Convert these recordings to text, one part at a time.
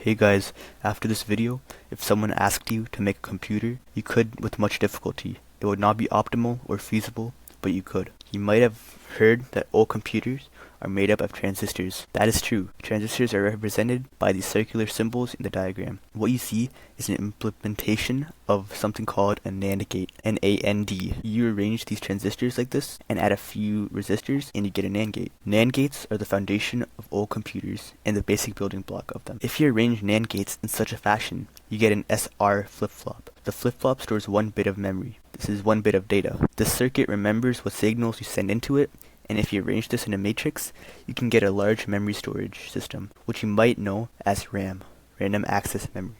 Hey guys, after this video, if someone asked you to make a computer, you could with much difficulty. It would not be optimal or feasible, but you could. You might have heard that all computers are made up of transistors. That is true. Transistors are represented by these circular symbols in the diagram. What you see is an implementation of something called a NAND gate, N-A-N-D. You arrange these transistors like this and add a few resistors and you get a NAND gate. NAND gates are the foundation of all computers and the basic building block of them. If you arrange NAND gates in such a fashion, you get an SR flip-flop. The flip-flop stores 1 bit of memory. This is 1 bit of data. This circuit remembers what signals you send into it, and if you arrange this in a matrix, you can get a large memory storage system, which you might know as RAM, Random Access Memory.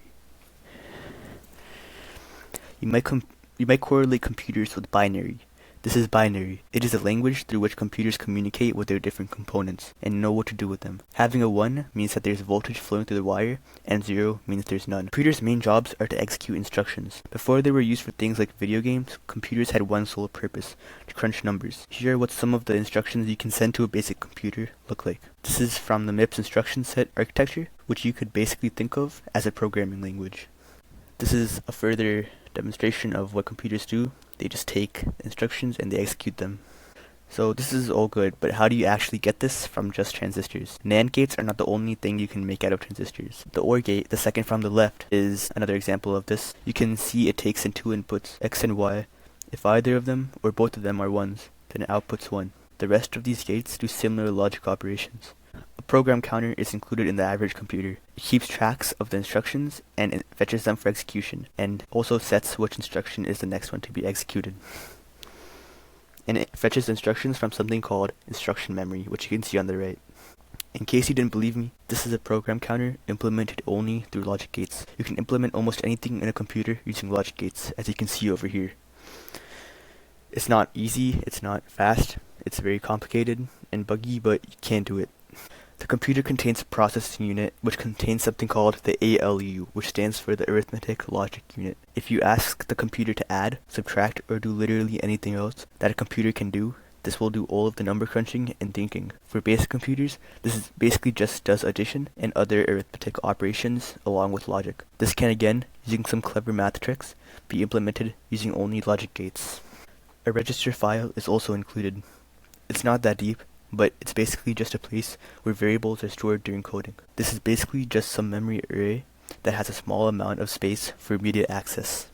You might correlate computers with binary. This is binary. It is a language through which computers communicate with their different components and know what to do with them. Having a 1 means that there's voltage flowing through the wire, and 0 means there's none. Computers' main jobs are to execute instructions. Before they were used for things like video games, computers had one sole purpose: to crunch numbers. Here are what some of the instructions you can send to a basic computer look like. This is from the MIPS instruction set architecture, which you could basically think of as a programming language. This is a further demonstration of what computers do. They just take instructions and they execute them. So this is all good, but how do you actually get this from just transistors? NAND gates are not the only thing you can make out of transistors. The OR gate, the second from the left, is another example of this. You can see it takes in 2 inputs, X and Y. If either of them or both of them are 1s, then it outputs 1. The rest of these gates do similar logic operations. A program counter is included in the average computer. It keeps tracks of the instructions and it fetches them for execution, and also sets which instruction is the next one to be executed. And it fetches instructions from something called instruction memory, which you can see on the right. In case you didn't believe me, this is a program counter implemented only through logic gates. You can implement almost anything in a computer using logic gates, as you can see over here. It's not easy, it's not fast, it's very complicated and buggy, but you can do it. The computer contains a processing unit, which contains something called the ALU, which stands for the Arithmetic Logic Unit. If you ask the computer to add, subtract, or do literally anything else that a computer can do, this will do all of the number crunching and thinking. For basic computers, this is basically just does addition and other arithmetic operations along with logic. This can again, using some clever math tricks, be implemented using only logic gates. A register file is also included. It's not that deep, but it's basically just a place where variables are stored during coding. This is basically just some memory array that has a small amount of space for immediate access.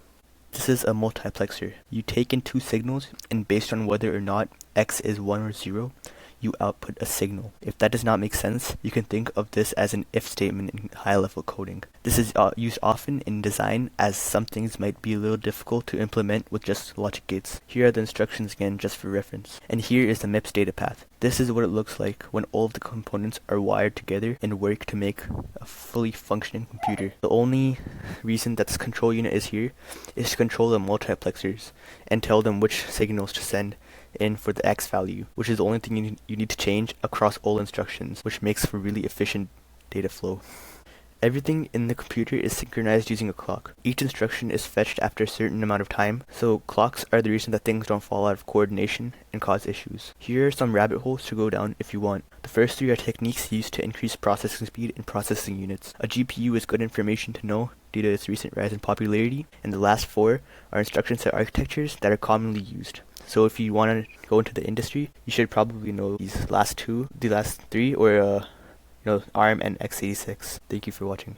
This is a multiplexer. You take in 2 signals, and based on whether or not X is 1 or 0, you output a signal. If that does not make sense, you can think of this as an if statement in high-level coding. This is used often in design, as some things might be a little difficult to implement with just logic gates. Here are the instructions again, just for reference. And here is the MIPS data path. This is what it looks like when all of the components are wired together and work to make a fully functioning computer. The only reason that this control unit is here is to control the multiplexers and tell them which signals to send in for the X value, which is the only thing you need to change across all instructions, which makes for really efficient data flow. Everything in the computer is synchronized using a clock. Each instruction is fetched after a certain amount of time, so clocks are the reason that things don't fall out of coordination and cause issues. Here are some rabbit holes to go down if you want. The first 3 are techniques used to increase processing speed in processing units. A GPU is good information to know due to its recent rise in popularity, and the last 4 are instruction set architectures that are commonly used. So if you want to go into the industry, you should probably know these last 3, or ARM and x86. Thank you for watching.